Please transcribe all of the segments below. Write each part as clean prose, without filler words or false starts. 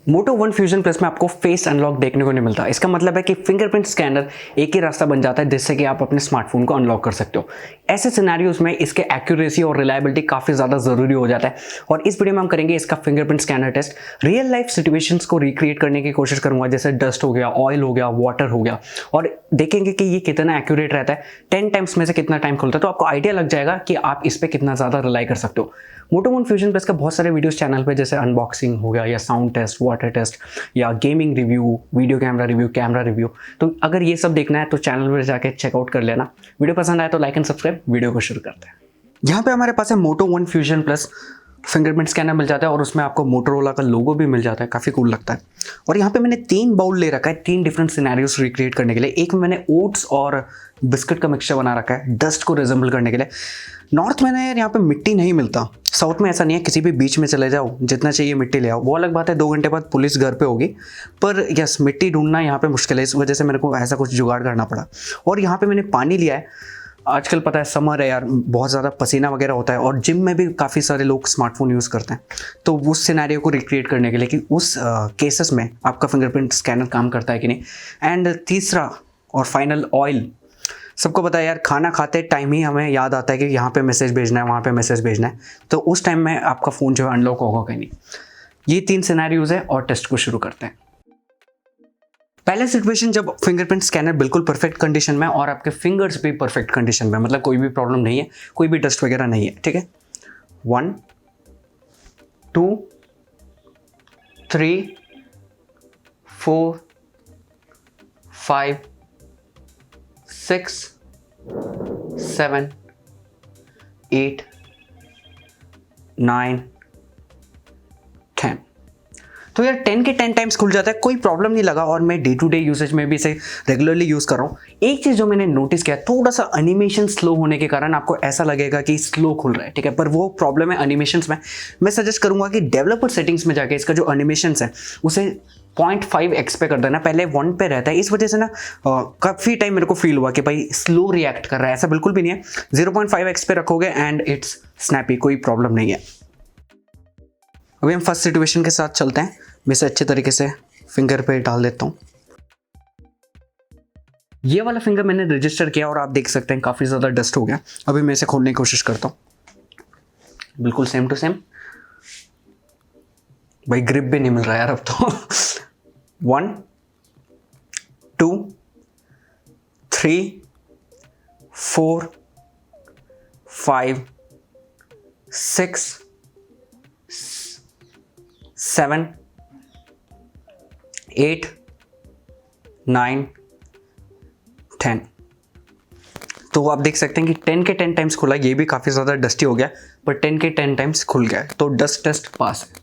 मोटो One Fusion plus में आपको face unlock देखने को नहीं मिलता। इसका मतलब है कि फिंगरप्रिंट स्कैनर एक ही रास्ता बन जाता है जिससे कि आप अपने स्मार्टफोन को अनलॉक कर सकते हो। ऐसे सिनेरियोज में इसके एक्यूरेसी और रिलायबिलिटी काफी ज्यादा जरूरी हो जाता है और इस वीडियो में हम करेंगे इसका fingerprint scanner test. Real life situations को रिक्रिएट करने की कोशिश करूंगा, जैसे डस्ट हो गया, ऑयल हो गया, वाटर हो गया, और देखेंगे कि ये कितना एक्यूरेट रहता है, 10 टाइम्स में से कितना टाइम खुलता है। तो आपको आइडिया लग जाएगा कि आप इस पर कितना ज्यादा रिलाई कर सकते हो। मोटो वन फ्यूजन प्लस का बहुत सारे वीडियोस चैनल पे, जैसे अनबॉक्सिंग हो गया या साउंड टेस्ट, वाटर टेस्ट या gaming review, video camera review. तो अगर ये सब देखना है तो चैनल पर जाके चेकआउट कर लेना। वीडियो पसंद आए तो लाइक एंड सब्सक्राइब। वीडियो को शुरू करते हैं। यहाँ पे हमारे पास है Moto One Fusion plus fingerprint scanner मिल जाता है और उसमें आपको मोटोरोला का लोगो भी मिल जाता है, काफ़ी कूल लगता है। और यहाँ पे मैंने 3 बाउल ले रखा है 3 डिफरेंट सिनेरियोस रिक्रिएट करने के लिए। एक में मैंने ओट्स और बिस्किट का मिक्सचर बना रखा है डस्ट को रिजेंबल करने के लिए। नॉर्थ में ना यहाँ पे मिट्टी नहीं मिलता, साउथ में ऐसा नहीं है, किसी भी बीच में चले जाओ जितना चाहिए मिट्टी ले आओ। वो अलग बात है 2 घंटे बाद पुलिस घर पे होगी, पर यस मिट्टी ढूंढना यहाँ पे मुश्किल है, इस वजह से मेरे को ऐसा कुछ जुगाड़ करना पड़ा। और यहाँ पे मैंने पानी लिया है। आजकल पता है समर है यार, बहुत ज़्यादा पसीना वगैरह होता है और जिम में भी काफ़ी सारे लोग स्मार्टफोन यूज़ करते हैं। तो उस सिनेरियो को रिक्रिएट करने के लिए कि उस केसेस में आपका फिंगरप्रिंट स्कैनर काम करता है कि नहीं। एंड तीसरा और फाइनल, ऑयल। सबको पता है यार, खाना खाते टाइम ही हमें याद आता है कि यहाँ पे मैसेज भेजना है, वहाँ पे मैसेज भेजना है, तो उस टाइम में आपका फ़ोन जो है अनलॉक होगा कि नहीं। ये 3 सिनेरियोज है और टेस्ट को शुरू करते हैं। पहले सिचुएशन जब फिंगरप्रिंट स्कैनर बिल्कुल परफेक्ट कंडीशन में और आपके फिंगर्स भी परफेक्ट कंडीशन में, मतलब कोई भी प्रॉब्लम नहीं है, कोई भी डस्ट वगैरह नहीं है, ठीक है। 1 2 3 4 5 6 7 8 9 10। तो यार 10 के 10 टाइम्स खुल जाता है, कोई प्रॉब्लम नहीं लगा और मैं डे टू डे यूसेज में भी इसे रेगुलरली यूज़ कर रहा हूँ। एक चीज़ जो मैंने नोटिस किया, थोड़ा सा एनिमेशन स्लो होने के कारण आपको ऐसा लगेगा कि स्लो खुल रहा है, ठीक है, पर वो प्रॉब्लम है एनिमेशंस में। मैं सजेस्ट करूंगा कि डेवलपर सेटिंग्स में जाके इसका जो एनिमेशंस है उसे 0.5x पे कर देना। पहले 1 पे रहता है, इस वजह से ना काफ़ी टाइम मेरे को फील हुआ कि भाई स्लो रिएक्ट कर रहा है। ऐसा बिल्कुल भी नहीं है, 0.5x पे रखोगे एंड इट्स स्नैपी, कोई प्रॉब्लम नहीं है। अभी हम फर्स्ट सिचुएशन के साथ चलते हैं। मैं इसे अच्छे तरीके से फिंगर पे डाल देता हूँ। ये वाला फिंगर मैंने रजिस्टर किया और आप देख सकते हैं काफ़ी ज़्यादा डस्ट हो गया। अभी मैं इसे खोलने की कोशिश करता हूँ, बिल्कुल सेम टू सेम। भाई ग्रिप भी नहीं मिल रहा यार अब तो। 1 2 3 4 5 6 7 8 9 10। तो आप देख सकते हैं कि 10 के 10 टाइम्स खुला। ये भी काफ़ी ज़्यादा डस्टी हो गया, पर 10 के 10 टाइम्स खुल गया, तो डस्ट टेस्ट पास है।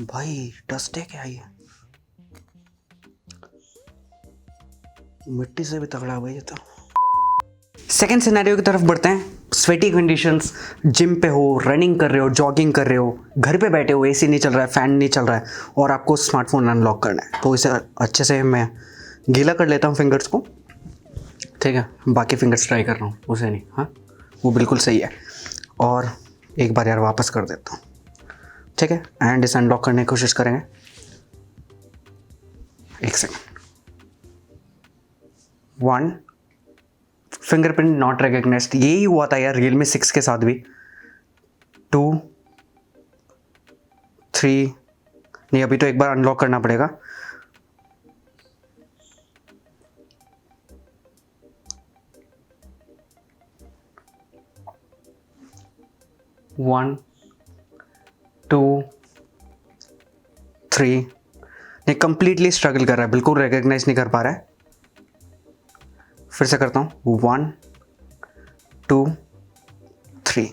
भाई डस्ट है क्या ये? मिट्टी से भी तगड़ा है भाई ये तो। सेकेंड सिनेरियो की तरफ बढ़ते हैं। स्वेटी कंडीशंस, जिम पे हो, रनिंग कर रहे हो, जॉगिंग कर रहे हो, घर पे बैठे हो, एसी नहीं चल रहा है, फैन नहीं चल रहा है और आपको स्मार्टफोन अनलॉक करना है। तो इसे अच्छे से मैं गीला कर लेता हूँ फिंगर्स को, ठीक है। बाकी फिंगर्स ट्राई कर रहा हूँ, उसे नहीं, हाँ वो बिल्कुल सही है। और एक बार यार वापस कर देता हूँ, ठीक है। एंड इसे अनलॉक करने की कोशिश करेंगे। एक सेकेंड। 1 फिंगरप्रिंट नॉट रिकॉग्नाइज्ड, यही हुआ था यार Realme 6 के साथ भी। 2 3 नहीं, अभी तो एक बार अनलॉक करना पड़ेगा। 1 2 3 नहीं, कंप्लीटली स्ट्रगल कर रहा है, बिल्कुल रिकॉग्नाइज नहीं कर पा रहा है। फिर से करता हूँ 1 2 3।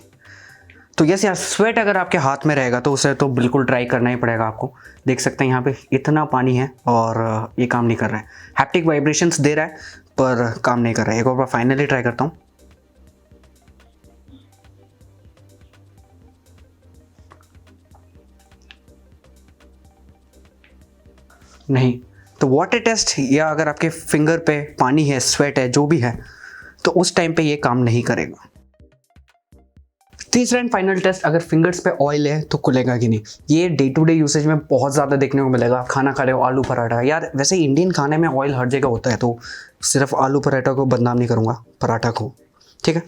तो यस यार, स्वेट अगर आपके हाथ में रहेगा तो उसे तो बिल्कुल ट्राई करना ही पड़ेगा आपको। देख सकते हैं यहाँ पे इतना पानी है और ये काम नहीं कर रहा है। हैप्टिक वाइब्रेशंस दे रहा है पर काम नहीं कर रहा है। एक और बार फाइनली ट्राई करता हूँ। नहीं, तो वाटर टेस्ट या अगर आपके फिंगर पे पानी है, स्वेट है, जो भी है, तो उस टाइम पे ये काम नहीं करेगा। तीसरा एंड फाइनल टेस्ट, अगर फिंगर्स पे ऑयल है तो खुलेगा कि नहीं। ये डे टू डे यूसेज में बहुत ज़्यादा देखने को मिलेगा। खाना खा रहे हो, आलू पराठा, यार वैसे इंडियन खाने में ऑयल हर जगह होता है, तो सिर्फ आलू पराठा को बदनाम नहीं करूँगा, पराठा को, ठीक है।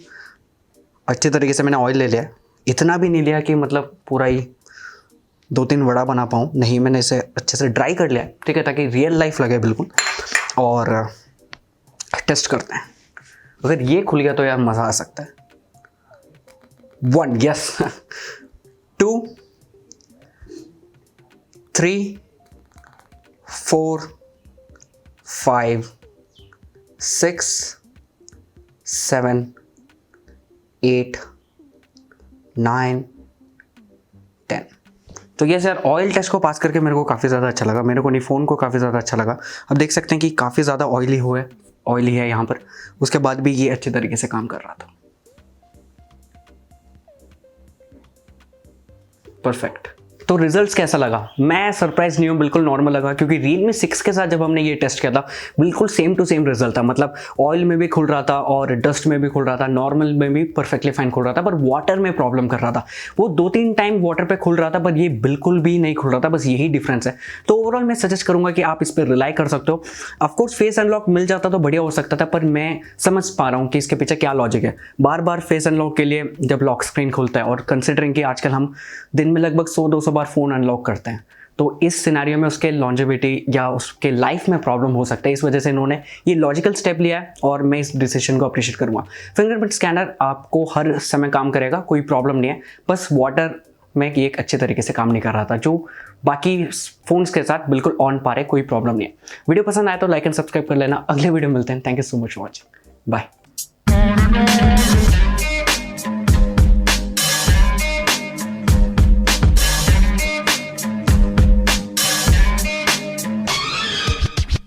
अच्छे तरीके से मैंने ऑयल ले लिया, इतना भी नहीं लिया कि मतलब पूरा ही 2-3 वड़ा बना पाऊँ, नहीं, मैंने इसे अच्छे से ड्राई कर लिया, ठीक है, ताकि रियल लाइफ लगे बिल्कुल। और टेस्ट करते हैं, अगर ये खुल गया तो यार मज़ा आ सकता है। 1, यस, 2, 3, 4, 5, 6, 7, 8, 9, 10। तो ये सर ऑयल टेस्ट को पास करके मेरे को काफ़ी ज़्यादा अच्छा लगा, मेरे को नहीं, फ़ोन को काफ़ी ज़्यादा अच्छा लगा। अब देख सकते हैं कि काफ़ी ज़्यादा ऑयली है यहाँ पर, उसके बाद भी ये अच्छे तरीके से काम कर रहा था। परफेक्ट। तो रिजल्ट्स कैसा लगा? मैं सरप्राइज नहीं हूँ, बिल्कुल नॉर्मल लगा, क्योंकि Realme 6 के साथ जब हमने ये टेस्ट किया था बिल्कुल सेम टू सेम रिजल्ट था। मतलब ऑयल में भी खुल रहा था और डस्ट में भी खुल रहा था, नॉर्मल में भी परफेक्टली फाइन खुल रहा था, पर वाटर में प्रॉब्लम कर रहा था। वो 2-3 टाइम वाटर पे खुल रहा था, पर ये बिल्कुल भी नहीं खुल रहा था, बस यही डिफरेंस है। तो ओवरऑल मैं सजेस्ट करूंगा कि आप इस पर रिलाई कर सकते हो। ऑफकोर्स फेस अनलॉक मिल जाता तो बढ़िया हो सकता था, पर मैं समझ पा रहा हूँ कि इसके पीछे क्या लॉजिक है। बार बार फेस अनलॉक के लिए जब लॉक स्क्रीन खुलता है, और कंसिडरिंग कि आजकल हम दिन में लगभग 100-200 बार फ़ोन अनलॉक करते हैं, तो इस सिनेरियो में उसके लॉन्जेविटी या उसके लाइफ में प्रॉब्लम हो सकता है। इस वजह से इन्होंने ये लॉजिकल स्टेप लिया है, और मैं इस डिसीजन को अप्रिशिएट करूंगा। फिंगरप्रिंट स्कैनर आपको हर समय काम करेगा, कोई प्रॉब्लम नहीं है, बस वाटर में ये एक अच्छे तरीके से काम नहीं कर रहा था, जो बाकी फोन्स के साथ बिल्कुल ऑन पा रहे, कोई प्रॉब्लम नहीं है। वीडियो पसंद आया तो लाइक एंड सब्सक्राइब कर लेना। अगले वीडियो मिलते हैं। Thank you so much for watching, bye.